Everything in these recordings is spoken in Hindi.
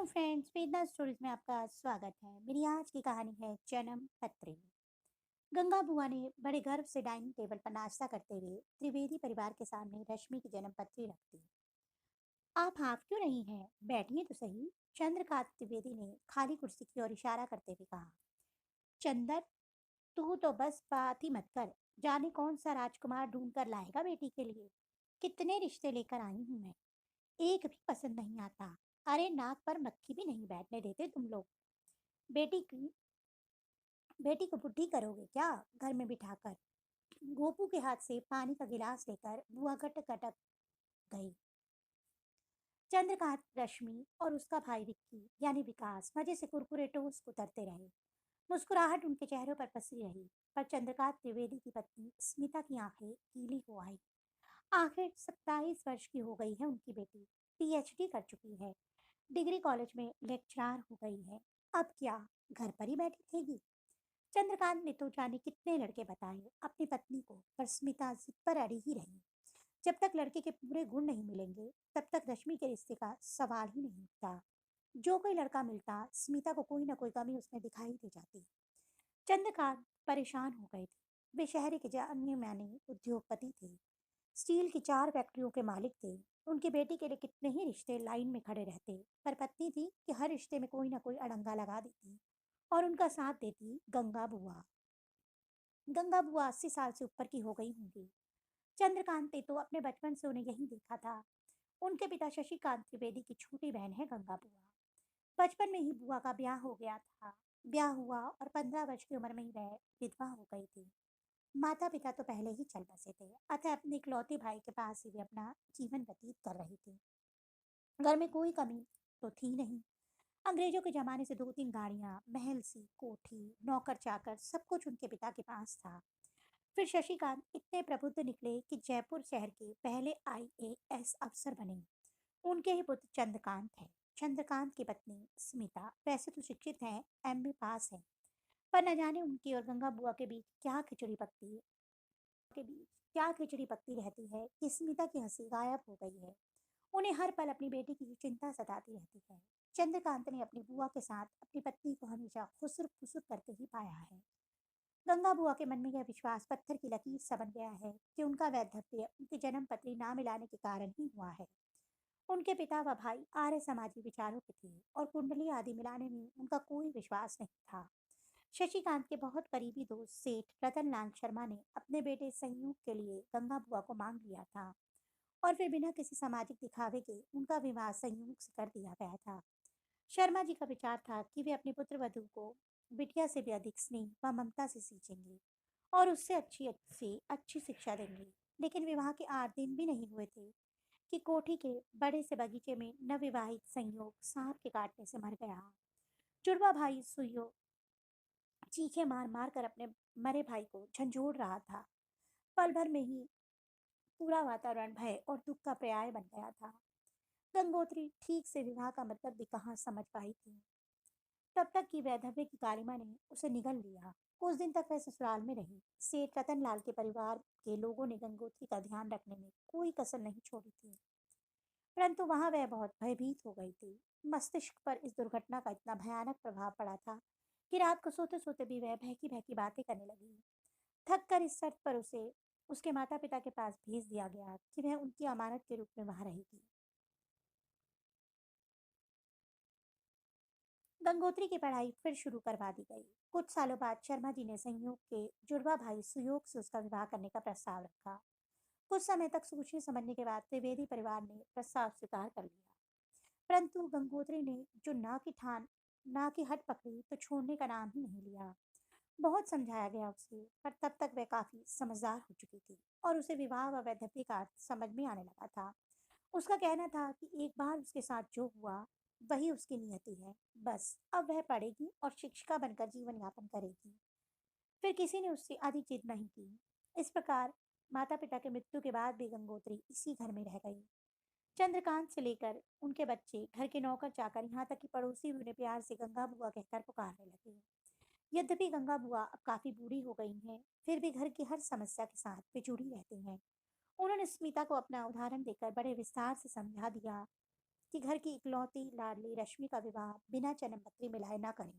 फ्रेंड्स, वेदना स्टोरीज में आपका स्वागत है। मेरी आज की कहानी है जन्म पत्री। गंगा बुआ ने बड़े गर्व से डाइनिंग टेबल पर नाश्ता करते हुए त्रिवेदी परिवार के सामने रश्मि की जन्म पत्री रख दी। आप हाफ क्यों नहीं हैं? बैठिए तो सही। चंद्रकांत त्रिवेदी ने खाली कुर्सी की ओर इशारा करते हुए कहा। चंदर, तू तो बस बात ही मत कर। जाने कौन सा राजकुमार ढूंढ कर लाएगा बेटी के लिए। कितने रिश्ते लेकर आई हूं मैं, एक भी पसंद नहीं आता। अरे नाक पर मक्खी भी नहीं बैठने देते तुम लोग। बेटी की बेटी को बुढ़ी करोगे क्या घर में बिठाकर? गोपू के हाथ से पानी का गिलास लेकर बुआ गटक गटक गई। चंद्रकांत, रश्मि और उसका भाई विक्की यानी विकास मजे से कुरकुरे टोस्ट कुतरते रहे। मुस्कुराहट उनके चेहरों पर पसरी रही। पर चंद्रकांत त्रिवेदी की पत्नी स्मिता की आंखें गीली हो आई। आखिर 27 वर्ष की हो गई है उनकी बेटी। पीएचडी कर चुकी है। डिग्री कॉलेज में लेक्चरार हो गई है। अब क्या घर पर ही बैठी रहेगी? चंद्रकांत ने तो जाने कितने लड़के बताए अपनी पत्नी को, पर स्मिता जिद पर अड़ी ही रही। जब तक लड़के के पूरे गुण नहीं मिलेंगे तब तक रश्मि के रिश्ते का सवाल ही नहीं उठता। जो कोई लड़का मिलता स्मिता को कोई ना कोई कमी उसमें दिखाई दे जाती। चंद्रकांत परेशान हो गए थे। वे शहर के जाने माने उद्योगपति थे। स्टील की 4 फैक्ट्रियों के मालिक थे। उनकी बेटी के लिए कितने ही रिश्ते लाइन में खड़े रहते, पर पत्नी थी कि हर रिश्ते में कोई ना कोई अड़ंगा लगा देती। और उनका साथ देती गंगा बुआ। गंगा बुआ 80 साल से ऊपर की हो गई होंगी। चंद्रकांत ने तो अपने बचपन से उन्हें यहीं देखा था। उनके पिता शशिकांत त्रिवेदी की छोटी बहन है गंगा बुआ। बचपन में ही बुआ का ब्याह हो गया था। ब्याह हुआ और 15 वर्ष की उम्र में ही वह विधवा हो गई थी। माता पिता तो पहले ही चल बसे थे, अतः अपने इकलौते भाई के पास ही वे अपना जीवन व्यतीत कर रही थी। घर में कोई कमी तो थी नहीं। अंग्रेजों के जमाने से 2-3 गाड़ियां, महल सी कोठी, नौकर चाकर, सब कुछ उनके पिता के पास था। फिर शशिकांत इतने प्रबुद्ध निकले कि जयपुर शहर के पहले आईएएस अफसर बने। उनके ही पुत्र चंद्रकांत है। चंद्रकांत की पत्नी स्मिता वैसे तो शिक्षित है, एमए पास है, पर न जाने उनकी और गंगा बुआ के बीच क्या खिचड़ी पकती रहती है कि स्मिता की हंसी गायब हो गई है। उन्हें हर पल अपनी बेटी की चिंता सताती रहती है। चंद्रकांत ने अपनी बुआ के साथ अपनी पत्नी को हमेशा खुसर फुसर करते ही पाया है। गंगा बुआ के मन में यह विश्वास पत्थर की लकीर सा बन गया है कि उनका वैधव्य उनकी जन्म पत्री ना मिलाने के कारण ही हुआ है। उनके पिता व भाई आर्य समाजी विचारों के थे और कुंडली आदि मिलाने में उनका कोई विश्वास नहीं था। शशिकांत के बहुत करीबी दोस्त सेठ रतनलाल शर्मा ने अपने बेटे संयोग के लिए गंगा बुआ को मांग लिया था और फिर बिना किसी सामाजिक दिखावे के उनका विवाह संयोग से कर दिया गया था। शर्मा जी का विचार था कि वे अपने पुत्र वधू को बिटिया से भी अधिक स्नेह व ममता से सींचेंगे और उससे अच्छी शिक्षा देंगे। लेकिन विवाह के 8 दिन भी नहीं हुए थे कि कोठी के बड़े से बगीचे में नवविवाहित संयोग सांप के काटने से मर गया। जुड़वा भाई सुयो चीखे मार मार कर अपने मरे भाई को झंझोड़ रहा था। पल भर में ही पूरा वातावरण भय और दुख का पर्याय बन गया था। गंगोत्री ठीक से विवाह का मतलब भी कहाँ समझ पाई थी। तब तक कि वैधव्य की कालिमा ने उसे निगल लिया। कुछ दिन तक वह ससुराल में रही। सेठ रतनलाल के परिवार के लोगों ने गंगोत्री का ध्यान रखने में कोई कसर नहीं छोड़ी थी, परंतु वहां वह बहुत भयभीत हो गई थी। मस्तिष्क पर इस दुर्घटना का इतना भयानक प्रभाव पड़ा था कि रात को सोते सोते भी वह बहकी बहकी बातें करने लगी। थक कर इस शर्त पर उसे उसके माता पिता के पास भेज दिया गया कि वह उनकी अमानत के रूप में वहां रहेगी। गंगोत्री की पढ़ाई फिर शुरू करवा दी गई। कुछ सालों बाद शर्मा जी ने संयोग के जुड़वा भाई सुयोग से उसका विवाह करने का प्रस्ताव रखा। कुछ समय तक सोचने समझने के बाद त्रिवेदी परिवार ने प्रस्ताव स्वीकार कर लिया, परंतु गंगोत्री ने जो ना की हट पकड़ी तो छोड़ने का नाम ही नहीं लिया। बहुत समझाया गया उसे, पर तब तक वह काफी समझदार हो चुकी थी और उसे विवाह व वैधव्य का अर्थ समझ में आने लगा था। उसका कहना था कि एक बार उसके साथ जो हुआ वही उसकी नियति है। बस अब वह पढ़ेगी और शिक्षिका बनकर जीवन यापन करेगी। फिर किसी ने उससे अधिक जिद नहीं की। इस प्रकार माता पिता की मृत्यु के बाद भी गंगोत्री इसी घर में रह गई। चंद्रकांत से लेकर उनके बच्चे, घर के नौकर चाकर, यहाँ तक कि पड़ोसी भी उन्हें प्यार से गंगा बुआ कहकर पुकारने लगे। यद्यपि गंगा बुआ अब काफी बूढ़ी हो गई हैं, फिर भी घर की हर समस्या के साथ वे जुड़ी रहती हैं। उन्होंने स्मिता को अपना उदाहरण देकर बड़े विस्तार से समझा दिया कि घर की इकलौती लाडली रश्मि का विवाह बिना जन्म पत्री मिलाए ना करें।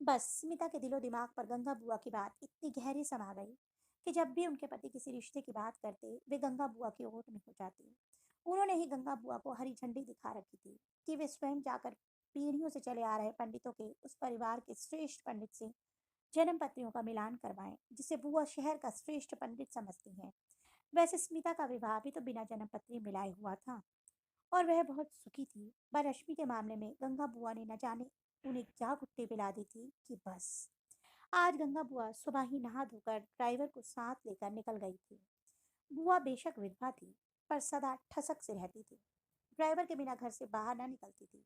बस स्मिता के दिलो दिमाग पर गंगा बुआ की बात इतनी गहरी समा गई कि जब भी उनके पति किसी रिश्ते की बात करते वे गंगा बुआ की ओट में हो जाती। उन्होंने ही गंगा बुआ को हरी झंडी दिखा रखी थी कि वे स्वयं जाकर पीढ़ियों से चले आ रहे पंडितों के उस परिवार के श्रेष्ठ पंडित से जन्म पत्रियों का मिलान करवाएं जिसे बुआ शहर का श्रेष्ठ पंडित समझती हैं। वैसे स्मिता का विवाह भी तो बिना जन्म पत्री मिलाए हुआ था और वह बहुत सुखी थी, पर रश्मि के मामले में गंगा बुआ ने न जाने उन्हें क्या घुट्टी पिला दी थी कि बस। आज गंगा बुआ सुबह ही नहा धोकर ड्राइवर को साथ लेकर निकल गई थी। बुआ बेशक विधवा थी, पर सदा ठसक से रहती थी। ड्राइवर के बिना घर से बाहर न निकलती थी।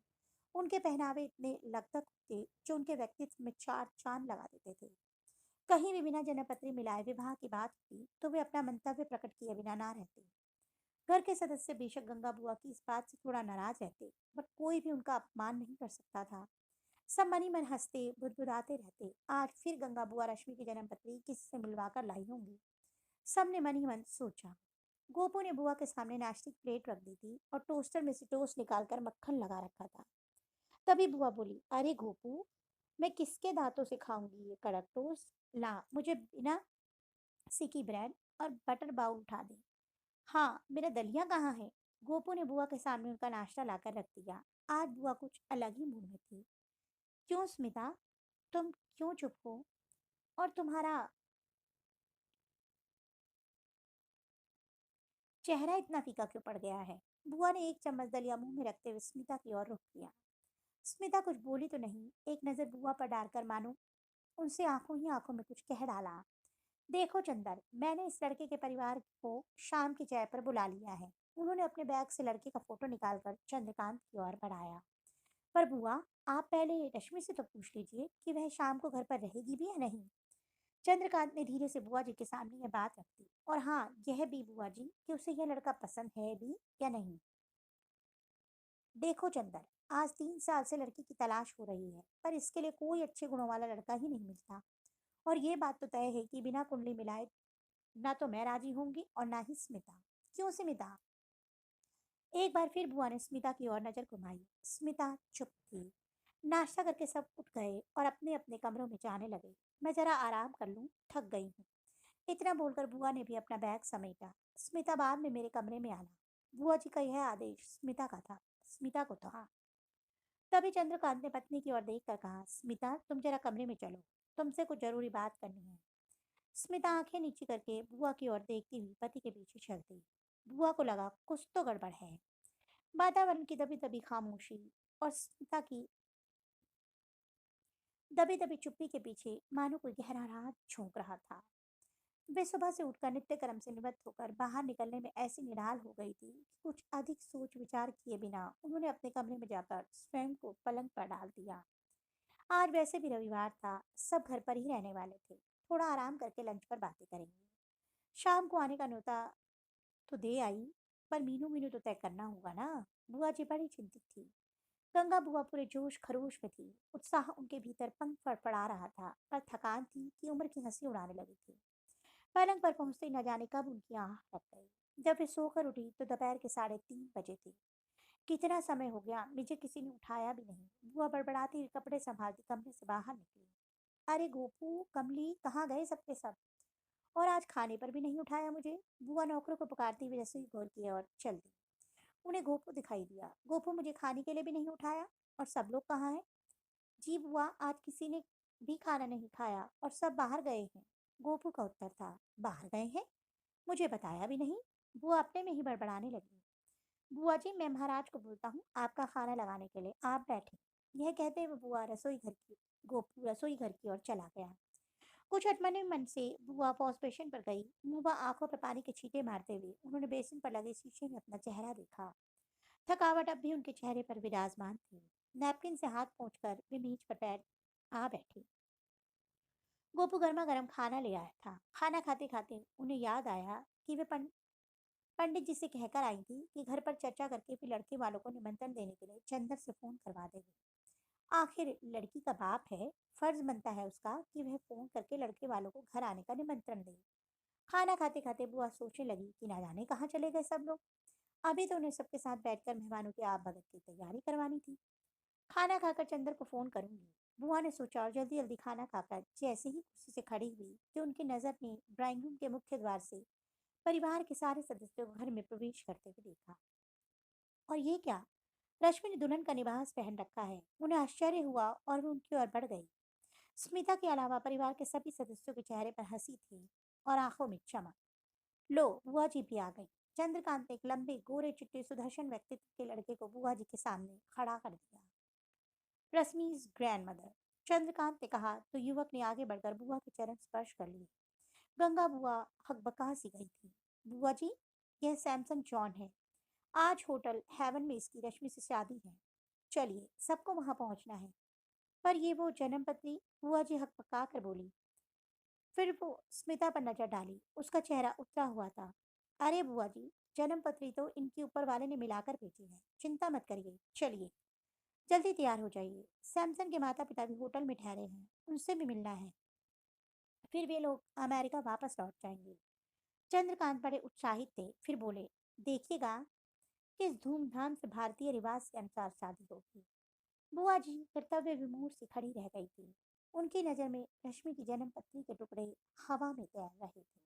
उनके पहनावे इतने लगतक थे जो उनके व्यक्तित्व में चार चांद लगा देते थे। कहीं भी बिना जन्मपत्री मिलाए विवाह की बात होती तो वे अपना मंतव्य प्रकट किए बिना ना रहते। घर के सदस्य बेशक गंगा बुआ की इस बात से थोड़ा नाराज रहते, बट कोई भी उनका अपमान नहीं कर सकता था। सब मनी मन हंसते बुदबुदाते रहते। आज फिर गंगा बुआ रश्मि की जन्मपत्री किसी से मिलवा कर लाई होंगी। सबने मन ही मन सोचा। गोपू ने बुआ के सामने नाश्ते की प्लेट रख दी थी और टोस्टर में से टोस्ट निकालकर मक्खन लगा रखा था। तभी बुआ बोली, अरे गोपू, मैं किसके दांतों से खाऊंगी ये कड़क टोस्ट। ला मुझे बिना सिकी ब्रेड और बटर बाउल उठा दे। हाँ, मेरा दलिया कहाँ है? गोपू ने बुआ के सामने उनका नाश्ता लाकर रख दिया। आज बुआ कुछ अलग ही मूड में थी। क्यों स्मिता, तुम क्यों चुप हो? और तुम्हारा चेहरा इतना फीका क्यों पड़ गया है? बुआ ने एक चम्मच दलिया मुंह में रखते हुए स्मिता की ओर रुख किया। स्मिता कुछ बोली तो नहीं, एक नजर बुआ पर डालकर मानो उनसे आंखों ही आंखों में कुछ कह डाला। देखो चंदर, मैंने इस लड़के के परिवार को शाम की चाय पर बुला लिया है। उन्होंने अपने बैग से लड़के का फोटो निकालकर चंद्रकांत की ओर बढ़ाया। पर बुआ, आप पहले रश्मि से तो पूछ लीजिए कि वह शाम को घर पर रहेगी भी या नहीं। चंद्रकांत ने धीरे से बुआ जी के सामने यह बात रख दी। और हाँ, यह भी बुआ जी कि उसे यह लड़का पसंद है भी या नहीं। देखो चंदर, आज 3 साल से लड़की की तलाश हो रही है, पर इसके लिए कोई अच्छे गुणों वाला लड़का ही नहीं मिलता। और ये बात तो तय है कि बिना कुंडली मिलाए ना तो मैं राजी होंगी और ना ही स्मिता। क्यों स्मिता? एक बार फिर बुआ ने स्मिता की ओर नजर घुमाई। स्मिता चुप थी। नाश्ता करके सब उठ गए और अपने अपने कमरों में जाने लगे। मैं जरा आराम कर लूं, थक गई हूँ। इतना बोलकर बुआ ने भी अपना बैग समेटा। स्मिता, बाद में मेरे कमरे में आना। बुआ जी का यह आदेश स्मिता का था। स्मिता को था। तभी चंद्रकांत ने पत्नी की ओर देखकर कहा, स्मिता, तुम जरा कमरे में चलो, तुमसे कुछ जरूरी बात करनी है। स्मिता आंखें नीची करके बुआ की ओर देखती हुई पति के पीछे चल दी। बुआ को लगा कुछ तो गड़बड़ है। वातावरण की दबी दबी खामोशी और स्मिता की दबी दबी चुप्पी के पीछे मानो कोई गहरा राज झोंक रहा था। वे सुबह से उठकर नित्य कर्म से निवृत्त होकर बाहर निकलने में ऐसी निढाल हो गई थी कि कुछ अधिक सोच विचार किए बिना उन्होंने अपने कमरे में जाकर स्वयं को पलंग पर डाल दिया। आज वैसे भी रविवार था, सब घर पर ही रहने वाले थे। थोड़ा आराम करके लंच पर बातें करेंगे। शाम को आने का न्योता तो दे आई, पर मीनू मीनू तो तय करना होगा ना। बुआ जी बड़ी चिंतित थी। गंगा बुआ पूरे जोश खरोश में थी। उत्साह उनके भीतर पंख फड़फड़ा रहा था, पर थकान थी कि उम्र की हंसी उड़ाने लगी थी। पलंग पर पहुंचते न जाने कब उनकी आंख लग गई। जब वे सोकर उठी तो दोपहर के 3:30 बजे थे। कितना समय हो गया, मुझे किसी ने उठाया भी नहीं। बुआ बड़बड़ाती हुई कपड़े संभालती कमरे से बाहर निकली। अरे गोपू, कमली, कहाँ गए सबके सब? और आज खाने पर भी नहीं उठाया मुझे। बुआ नौकरों को पुकारती हुई रसोई घोर की ओर चल दी। उन्हें गोपू दिखाई दिया। गोपू, मुझे खाने के लिए भी नहीं उठाया। और सब लोग कहाँ हैं? जी बुआ, आज किसी ने भी खाना नहीं खाया और सब बाहर गए हैं। गोपू का उत्तर था। बाहर गए हैं? मुझे बताया भी नहीं। बुआ अपने में ही बड़बड़ाने लगी। बुआ जी, मैं महाराज को बोलता हूँ आपका खाना लगाने के लिए, आप बैठे। यह कहते हुए बुआ रसोई घर की गोपू रसोई घर की ओर चला गया। कुछ अटमने मन से बुआ वॉश बेसिन पर गई। मुंह व आंखों पर पानी के छींटे मारते हुए उन्होंने बेसिन पर लगे शीशे में अपना चेहरा देखा। थकावट अब भी उनके चेहरे पर विराजमान थी। नैपकिन से हाथ पोंछकर वे मेज पर आ बैठी। गोपू गर्मा गर्म खाना ले आया था। खाना खाते खाते उन्हें याद आया कि वे पंडित जी से कहकर आई थी कि घर पर चर्चा करके फिर लड़के वालों को निमंत्रण देने के लिए चंदर से फोन करवा देगी। आखिर लड़की का बाप है, फर्ज बनता है उसका कि वह फोन करके लड़के वालों को घर आने का निमंत्रण दे। खाना खाते खाते बुआ सोचने लगी कि ना जाने कहाँ चले गए सब लोग। अभी तो उन्हें सबके साथ बैठकर मेहमानों की आप भगत की तैयारी करवानी थी। खाना खाकर चंद्र को फोन करूंगी, बुआ ने सोचा और जल्दी जल्दी खाना खाकर जैसे ही कुर्सी से खड़ी हुई कि उनकी नजर ने ड्राइंग रूम के मुख्य द्वार से परिवार के सारे सदस्यों को घर में प्रवेश करते हुए देखा। और ये क्या, रश्मि ने दुल्हन का लिबास पहन रखा है। उन्हें आश्चर्य हुआ और वो उनकी ओर बढ़ गई। स्मिता के अलावा परिवार के सभी सदस्यों के चेहरे पर हंसी थी और आंखों में चमक। लो, बुआ जी भी आ गई। चंद्रकांत ने एक लंबे गोरे चिट्टे सुदर्शन व्यक्तित्व के लड़के को बुआ जी के सामने खड़ा कर दिया। रश्मि's ग्रैंड मदर, चंद्रकांत ने कहा तो युवक ने आगे बढ़कर बुआ के चरण स्पर्श कर लिए। गंगा बुआ हकबका सी गई थी। बुआ जी, यह सैमसन जॉन है। आज होटल हेवन में इसकी रश्मि से शादी है। चलिए, सबको वहां पहुंचना है। पर ये वो जन्मपत्री, बुआ जी हकबका कर बोली। फिर वो स्मिता पर नजर डाली। उसका चेहरा उतरा हुआ था। अरे बुआ जी, जन्मपत्री तो इनके ऊपर वाले ने मिलाकर भेजी है। चिंता मत करिए, चलिए जल्दी तैयार हो जाइए। सैमसन के माता पिता भी होटल में ठहरे हैं, उनसे भी मिलना है। फिर वे लोग अमेरिका वापस लौट जाएंगे। चंद्रकांत बड़े उत्साहित थे, फिर बोले, देखिएगा किस धूमधाम से भारतीय रिवाज के अनुसार शादी होगी। बुआ जी कर्तव्य विमूढ़ से खड़ी रह गई थी। उनकी नजर में रश्मि की जन्म पत्री के टुकड़े हवा में तैर रहे थे।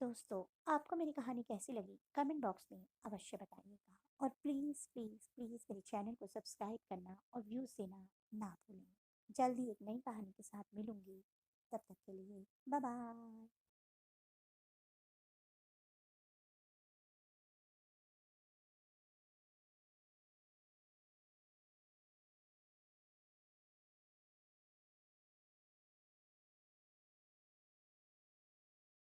दोस्तों, आपको मेरी कहानी कैसी लगी कमेंट बॉक्स में अवश्य बताइएगा। और प्लीज़ प्लीज़ प्लीज़ मेरे चैनल को सब्सक्राइब करना और व्यूज़ देना ना भूलें। जल्दी एक नई कहानी के साथ मिलूंगी। तब तक के लिए बाय बाय।